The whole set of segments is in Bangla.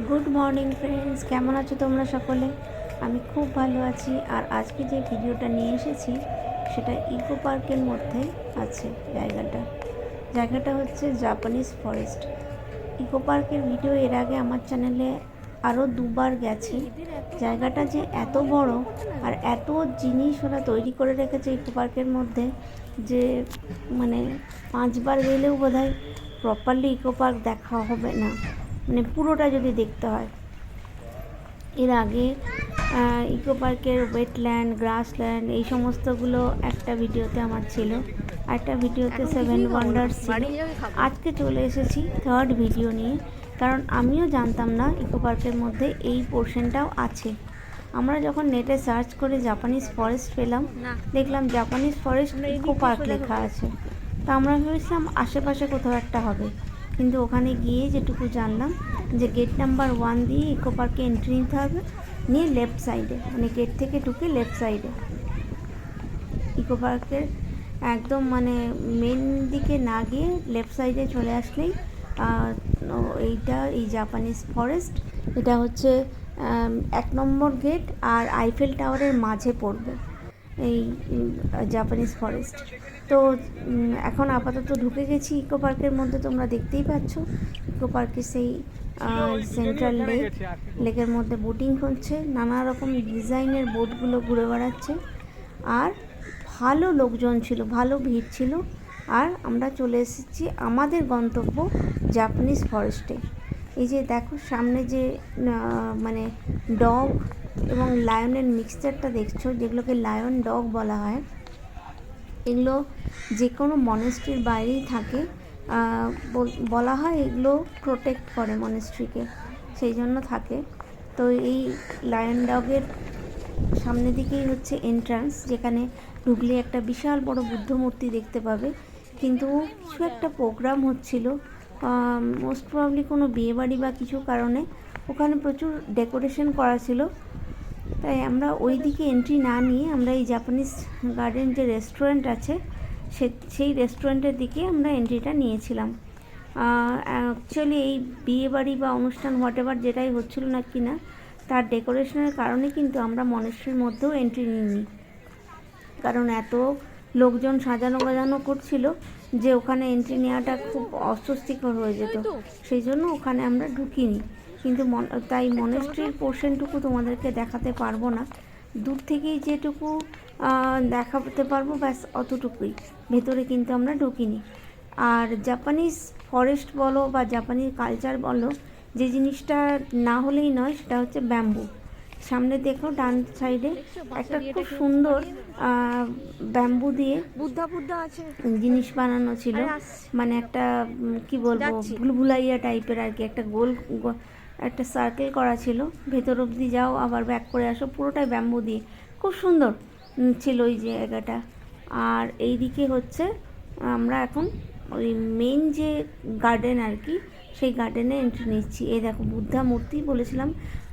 গুড মর্নিং ফ্রেন্ডস, কেমন আছো তোমরা সকলে? আমি খুব ভালো আছি। আর আজকে যে ভিডিওটা নিয়ে এসেছি সেটা ইকো পার্কের মধ্যে আছে। জায়গাটা হচ্ছে জাপানিজ ফরেস্ট। ইকো পার্কের ভিডিও এর আগে আমার চ্যানেলে আরও দুবার গেছে। জায়গাটা যে এত বড় আর এত জিনিস ওরা তৈরি করে রেখেছে ইকো পার্কের মধ্যে যে মানে 5বার গেলেও বোধহয় প্রপারলি ইকো পার্ক দেখা হবে না, মানে পুরোটা যদি দেখতে হয়। এর আগে ইকো পার্কের ওয়েটল্যান্ড, গ্রাসল্যান্ড এই সমস্তগুলো একটা ভিডিওতে আমার ছিল, একটা ভিডিওতে 7 ওয়ান্ডার্স ছিল। আজকে চলে এসেছি থার্ড ভিডিও নিয়ে, কারণ আমিও জানতাম না ইকো পার্কের মধ্যে এই পোর্শনটাও আছে। আমরা যখন নেটে সার্চ করে জাপানিজ ফরেস্ট পেলাম, দেখলাম জাপানিজ ফরেস্ট ইকো পার্ক লেখা আছে। তা আমরা ভেবেছিলাম আশেপাশে কোথাও একটা হবে, কিন্তু ওখানে গিয়ে যেটুকু জানলাম যে গেট নাম্বার 1 দিয়ে ইকো পার্কে এন্ট্রি নিতে হবে, নিয়ে লেফট সাইডে, মানে গেট থেকে ঢুকে লেফট সাইডে ইকো পার্কের একদম মানে মেন দিকে না গিয়ে লেফট সাইডে চলে আসলেই এই জাপানিজ ফরেস্ট। এটা হচ্ছে 1 নম্বর গেট আর আইফেল টাওয়ারের মাঝে পড়বে এই জাপানিজ ফরেস্ট। তো এখন আপাতত ঢুকে গেছি ইকো পার্কের মধ্যে। তোমরা দেখতেই পাচ্ছ ইকো পার্কের সেই সেন্ট্রাল লেকের মধ্যে বোটিং হচ্ছে, নানা রকম ডিজাইনের বোটগুলো ঘুরে বেড়াচ্ছে। আর ভালো লোকজন ছিল, ভালো ভিড় ছিল। আর আমরা চলে এসেছি আমাদের গন্তব্য জাপানিজ ফরেস্টে। এই যে দেখো সামনে যে মানে ডগ এবং লায়নের মিক্সচারটা দেখছো, যেগুলোকে লায়ন ডগ বলা হয়, এগুলো যে কোনো মনেস্ট্রির বাইরেই থাকে। বলা হয় এগুলো প্রোটেক্ট করে মনেস্ট্রিকে, সেই জন্য থাকে। তো এই লায়ন ডগের সামনের দিকেই হচ্ছে এন্ট্রান্স, যেখানে ঢুকলে একটা বিশাল বড় বুদ্ধ মূর্তি দেখতে পাবে। কিন্তু কিছু একটা প্রোগ্রাম হচ্ছিল, মোস্ট প্রবাবলি কোনো বিয়েবাড়ি বা কিছু কারণে ওখানে প্রচুর ডেকোরেশন করা ছিল। তাই আমরা ওই দিকে এন্ট্রি না নিয়ে আমরা এই জাপানিজ গার্ডেন যে রেস্টুরেন্ট আছে সেই রেস্টুরেন্টের দিকে আমরা এন্ট্রিটা নিয়েছিলাম। অ্যাকচুয়ালি এই বিয়েবাড়ি বা অনুষ্ঠান হোয়াটএভার যেটাই হচ্ছিল না কি না, তার ডেকোরেশনের কারণে কিন্তু আমরা মনেস্ট্রির মধ্যেও এন্ট্রি নিইনি, কারণ এত লোকজন সাজানো বাজানো করছিল যে ওখানে এন্ট্রি নেওয়াটা খুব অস্বস্তিকর হয়ে যেত, সেই জন্য ওখানে আমরা ঢুকিনি। কিন্তু তাই মনেস্ট্রির পোর্শনটুকু তোমাদেরকে দেখাতে পারবো না, দূর থেকেই যেটুকু দেখাতে পারবো ব্যাস অতটুকুই, ভেতরে কিন্তু আমরা ঢুকিনি। আর জাপানিজ ফরেস্ট বলো বা জাপানিজ কালচার বলো, যে জিনিসটা না হলেই নয় সেটা হচ্ছে ব্যাম্বু। সামনে দেখো ডান সাইডে একটা খুব সুন্দর ব্যাম্বু দিয়ে বুদ্ধা আছে জিনিস বানানো ছিল, মানে একটা কি বলবো ভুলভুলাইয়া টাইপের আর কি, একটা গোল একটা সার্কেল করা ছিল, ভেতর অবধি যাও আবার ব্যাক করে আসো, পুরোটাই ব্যাম্বু দিয়ে, খুব সুন্দর ছিল ওই জায়গাটা। আর এই দিকে হচ্ছে আমরা এখন ওই মেন যে গার্ডেন আর কি, সেই গার্ডেনে এন্ট্রি নিচ্ছি। এই দেখো বুদ্ধা মূর্তি, বলেছিলাম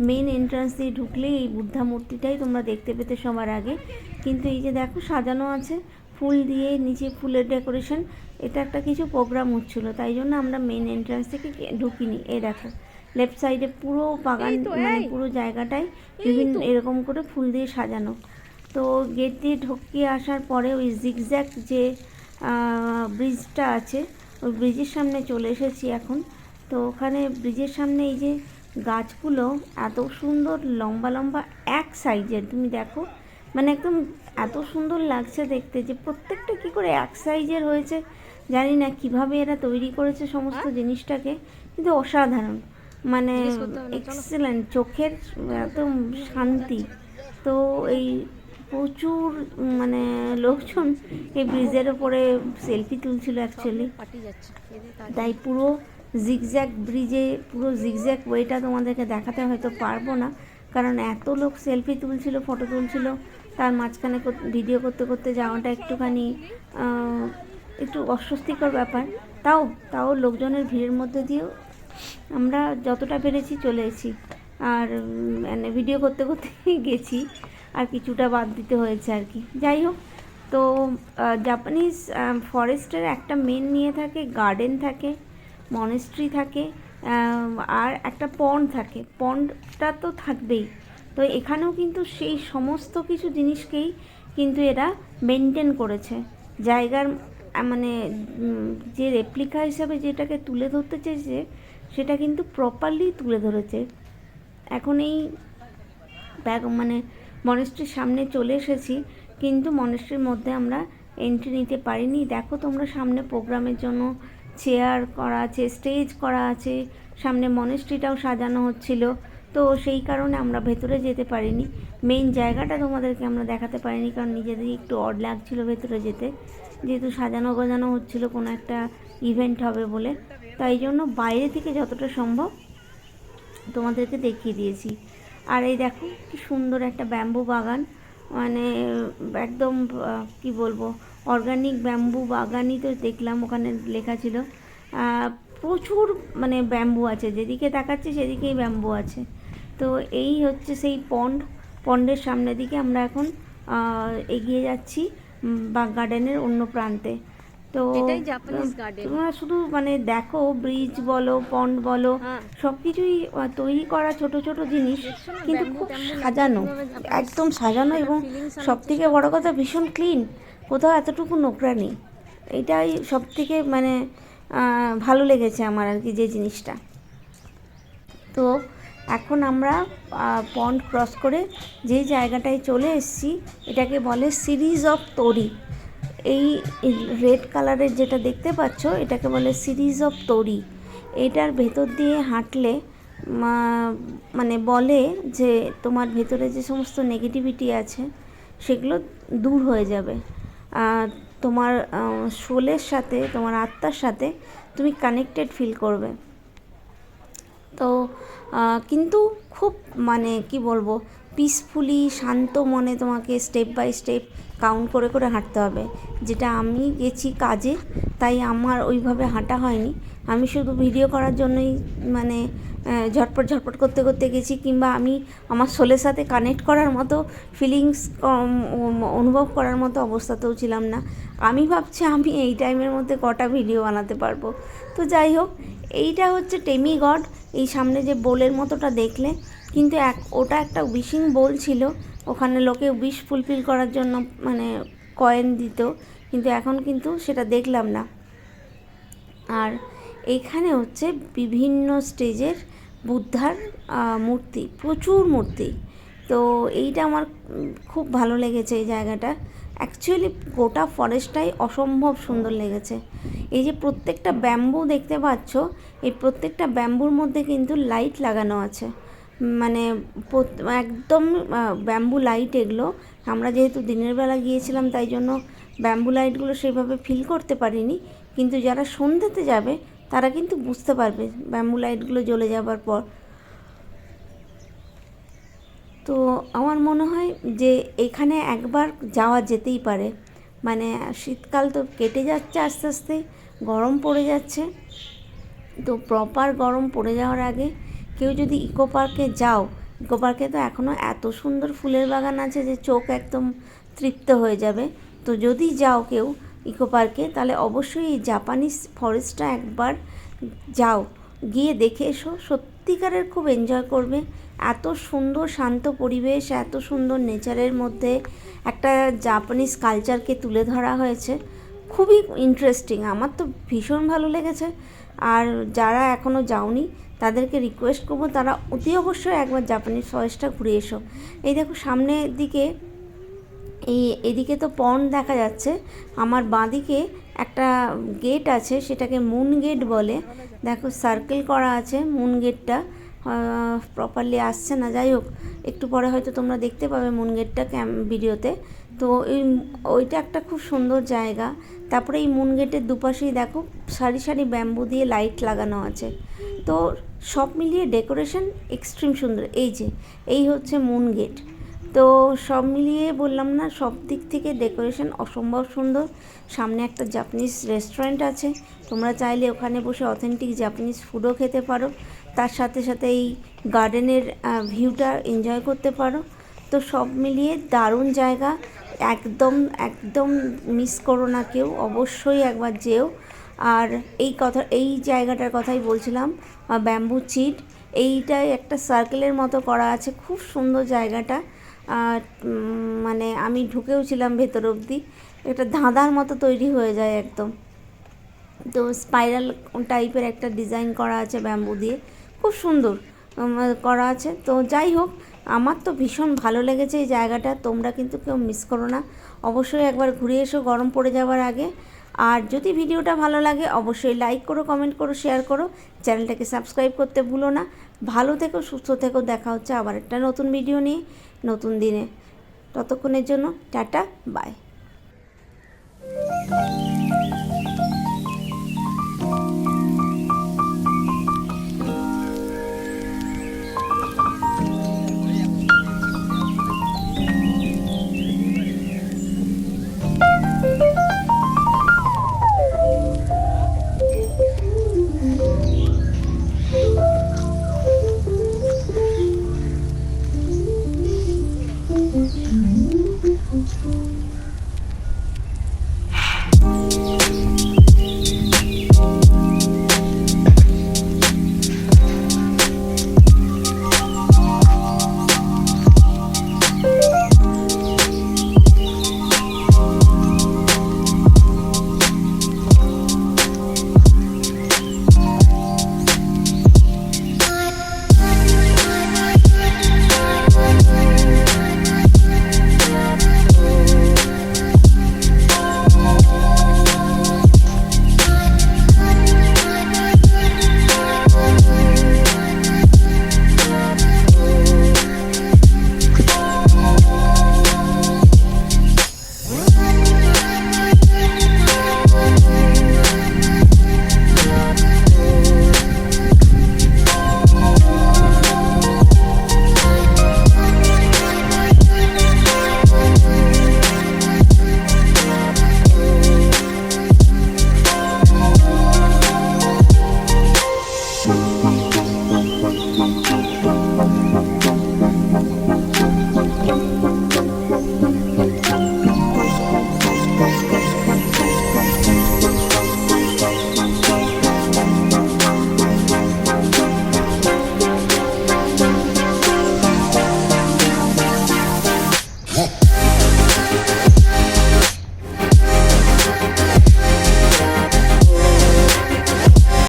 মেন এন্ট্রান্স দিয়ে ঢুকলেই এই বুদ্ধা মূর্তিটাই তোমরা দেখতে পেতে সবার আগে। কিন্তু এই যে দেখো সাজানো আছে ফুল দিয়ে, নিচে ফুলের ডেকোরেশন, এটা একটা কিছু প্রোগ্রাম হচ্ছিলো, তাই জন্য আমরা মেন এন্ট্রান্স থেকে ঢুকিনি। এই দেখো লেফট সাইডে পুরো বাগান, মানে পুরো জায়গাটাই বিভিন্ন এরকম করে ফুল দিয়ে সাজানো। তো গেট দিয়ে ঢুকিয়ে আসার পরে ওই জিগজ্যাগ যে ব্রিজটা আছে, ওই ব্রিজের সামনে চলে এসেছি এখন। তো ওখানে ব্রিজের সামনে এই যে গাছগুলো এত সুন্দর লম্বা লম্বা এক সাইজের, তুমি দেখো মানে একদম এত সুন্দর লাগছে দেখতে, যে প্রত্যেকটা কী করে এক সাইজের হয়েছে জানি না, কিভাবে এরা তৈরি করেছে সমস্ত জিনিসটাকে, কিন্তু অসাধারণ, মানে এক্সেলেন্ট, চোখের একদম শান্তি। তো এই প্রচুর মানে লোকজন এই ব্রিজের ওপরে সেলফি তুলছিল অ্যাকচুয়ালি। তাই পুরো জিগজ্যাগ ব্রিজে পুরো জিগজ্যাগ ওয়েটা তোমাদেরকে দেখাতে হয়তো পারবো না, কারণ এত লোক সেলফি তুলছিল, ফটো তুলছিল, তার মাঝখানে ভিডিও করতে করতে যাওয়াটা একটুখানি একটু অস্বস্তিকর ব্যাপার। তাও লোকজনের ভিড়ের মধ্যে দিয়েও আমরা যতটা পেরেছি চলে এসেছি। আর মানে ভিডিও করতে করতে গেছি, আর কিছুটা বাদ দিতে হয়েছে আর কি। যাই হোক, তো জাপানিজ ফরেস্টের একটা মেন নিয়ে থাকে, গার্ডেন থাকে, মনেস্ট্রি থাকে, আর একটা পন্ড থাকে, পন্ডটা তো থাকবেই। তো এখানেও কিন্তু সেই সমস্ত কিছু জিনিসকেই কিন্তু এরা মেনটেন করেছে জায়গার, মানে যে রেপ্লিকা হিসাবে যেটাকে তুলে ধরতে চেয়েছে সেটা কিন্তু প্রপারলি তুলে ধরেছে। এখন এই মানে মনেস্ট্রির সামনে চলে এসেছি, কিন্তু মনেস্ট্রির মধ্যে আমরা এন্ট্রি নিতে পারিনি। দেখো তোমরা, সামনে প্রোগ্রামের জন্য চেয়ার করা আছে, স্টেজ করা আছে, সামনে মনেস্ট্রিটাও সাজানো হচ্ছিল, তো সেই কারণে আমরা ভেতরে যেতে পারিনি। মেইন জায়গাটা তোমাদেরকে আমরা দেখাতে পারিনি, কারণ নিজেদের একটু অড লাগছিল ভেতরে যেতে, যেহেতু সাজানো গোজানো হচ্ছিল, কোনো একটা ইভেন্ট হবে বলে। তাই জন্য বাইরে থেকে যতটা সম্ভব তোমাদেরকে দেখিয়ে দিয়েছি। আর এই দেখো কি সুন্দর একটা ব্যাম্বু বাগান, মানে একদম কি বলবো, অর্গানিক ব্যাম্বু বাগানই তো দেখলাম, ওখানে লেখা ছিল। প্রচুর মানে ব্যাম্বু আছে, যেদিকে তাকাচ্ছি সেদিকেই ব্যাম্বু আছে। তো এই হচ্ছে সেই পন্ডের সামনের দিকে আমরা এখন এগিয়ে যাচ্ছি বাগ গার্ডেনের অন্য প্রান্তে। তো তোমরা শুধু মানে দেখো, ব্রিজ বলো, পন্ড বলো, সব কিছুই তৈরি করা ছোট ছোট জিনিস, কিন্তু খুব সাজানো, একদম সাজানো, এবং সব থেকে বড়ো কথা ভীষণ ক্লিন, কোথাও এতটুকু নোংরা নেই। এটাই সব থেকে মানে ভালো লেগেছে আমার আর কি, যে জিনিসটা। তো এখন আমরা পন্ড ক্রস করে যে জায়গাটায় চলে এসেছি, এটাকে বলে সিরিজ অফ তরি। এই রেড কালারের যেটা দেখতে পাচ্ছ, এটাকে বলে সিরিজ অফ তরি। এটার ভেতর দিয়ে হাঁটলে মানে বলে যে তোমার ভেতরে যে সমস্ত নেগেটিভিটি আছে সেগুলো দূর হয়ে যাবে, তোমার সোলের সাথে, তোমার আত্মার সাথে তুমি কানেক্টেড ফিল করবে। তো কিন্তু খুব মানে কি বলবো, পিসফুলি শান্ত মনে তোমাকে স্টেপ বাই স্টেপ কাউন্ট করে করে হাঁটতে হবে। যেটা আমি গেছি কাজে, তাই আমার ওইভাবে হাঁটা হয়নি, আমি শুধু ভিডিও করার জন্যই মানে ঝটপট ঝটপট করতে করতে গেছি, কিংবা আমি আমার সোলের সাথে কানেক্ট করার মতো ফিলিংস অনুভব করার মতো অবস্থাতেও ছিলাম না। আমি ভাবছি আমি এই টাইমের মধ্যে কটা ভিডিও বানাতে পারবো। তো যাই হোক, এইটা হচ্ছে টেমি গড। এই সামনে যে বোলের মতোটা দেখলে, কিন্তু ওটা একটা উইশিং বোল ছিল, ওখানে লোকে উইশ ফুলফিল করার জন্য মানে কয়েন দিত, কিন্তু এখন কিন্তু সেটা দেখলাম না। আর এইখানে হচ্ছে বিভিন্ন স্টেজের বুদ্ধার মূর্তি, প্রচুর মূর্তি। তো এইটা আমার খুব ভালো লেগেছে এই জায়গাটা। অ্যাকচুয়ালি গোটা ফরেস্টটাই অসম্ভব সুন্দর লেগেছে। এই যে প্রত্যেকটা ব্যাম্বু দেখতে পাচ্ছ, এই প্রত্যেকটা ব্যাম্বুর মধ্যে কিন্তু লাইট লাগানো আছে, মানে একদম ব্যাম্বু লাইট। এগুলো আমরা যেহেতু দিনের বেলা গিয়েছিলাম, তাই জন্য ব্যাম্বু লাইটগুলো সেভাবে ফিল করতে পারিনি, কিন্তু যারা সন্ধ্যেতে যাবে তারা কিন্তু বুঝতে পারবে ব্যাম্বু লাইটগুলো জ্বলে যাবার পর। তো আমার মনে হয় যে এখানে একবার যাওয়া যেতেই পারে। মানে শীতকাল তো কেটে যাচ্ছে আস্তে আস্তে, গরম পড়ে যাচ্ছে, তো প্রপার গরম পড়ে যাওয়ার আগে কেউ যদি ইকো পার্কে যাও, ইকো পার্কে তো এখনও এত সুন্দর ফুলের বাগান আছে যে চোখ একদম তৃপ্ত হয়ে যাবে। তো যদি যাও কেউ ইকো পার্কে, তাহলে অবশ্যই এই জাপানিজ ফরেস্টটা একবার যাও, গিয়ে দেখে এসো, সত্যিকারের খুব এনজয় করবে। এত সুন্দর শান্ত পরিবেশ, এত সুন্দর নেচারের মধ্যে একটা জাপানিজ কালচারকে তুলে ধরা হয়েছে, খুবই ইন্টারেস্টিং। আমার তো ভীষণ ভালো লেগেছে। আর যারা এখনও যাওনি তাদেরকে রিকোয়েস্ট করবো, তারা অতি অবশ্যই একবার জাপানিজ ফরেস্টটা ঘুরে এসো। এই দেখো সামনের দিকে, এদিকে তো পন্ড দেখা যাচ্ছে, আমার বাঁদিকে একটা গেট আছে, সেটাকে মুন গেট বলে। দেখো সার্কেল করা আছে মুন গেটটা, প্রপারলি আসছে না, যাই হোক একটু পরে হয়তো তোমরা দেখতে পাবে মুন গেটটা ভিডিওতে। তো ওইটা একটা খুব সুন্দর জায়গা। তারপরে এই মুন গেটের দুপাশেই দেখো সারি সারি ব্যাম্বু দিয়ে লাইট লাগানো আছে, তো সব মিলিয়ে ডেকোরেশন এক্সট্রিম সুন্দর। এই হচ্ছে মুন গেট। তো সব মিলিয়ে বললাম না, সব দিক থেকে ডেকোরেশন অসম্ভব সুন্দর। সামনে একটা জাপানিজ রেস্টুরেন্ট আছে, তোমরা চাইলে ওখানে বসে অথেন্টিক জাপানিজ ফুডও খেতে পারো, তার সাথে সাথে এই গার্ডেনের ভিউটা এনজয় করতে পারো। তো সব মিলিয়ে দারুণ জায়গা, একদম একদম মিস করো না কেউ, অবশ্যই একবার যেও। আর এই জায়গাটার কথাই বলছিলাম, ব্যাম্বু চিট, এইটাই একটা সার্কেলের মতো করা আছে, খুব সুন্দর জায়গাটা। আর মানে আমি ঢুকেও ছিলাম ভেতর অবধি, একটা ধাঁধার মতো তৈরি হয়ে যায় একদম। তো স্পাইরাল টাইপের একটা ডিজাইন করা আছে ব্যাম্বু দিয়ে, খুব সুন্দর করা আছে। তো যাই হোক, আমার তো ভীষণ ভালো লেগেছে এই জায়গাটা, তোমরা কিন্তু কেউ মিস করো না, অবশ্যই একবার ঘুরে এসো গরম পড়ে যাওয়ার আগে। আর যদি ভিডিওটা ভালো লাগে অবশ্যই লাইক করো, কমেন্ট করো, শেয়ার করো, চ্যানেলটাকে সাবস্ক্রাইব করতে ভুলো না। ভালো থেকো, সুস্থ থেকো, দেখা হচ্ছে আবার একটা নতুন ভিডিও নিয়ে নতুন দিনে। ততক্ষণের জন্য টাটা, বাই।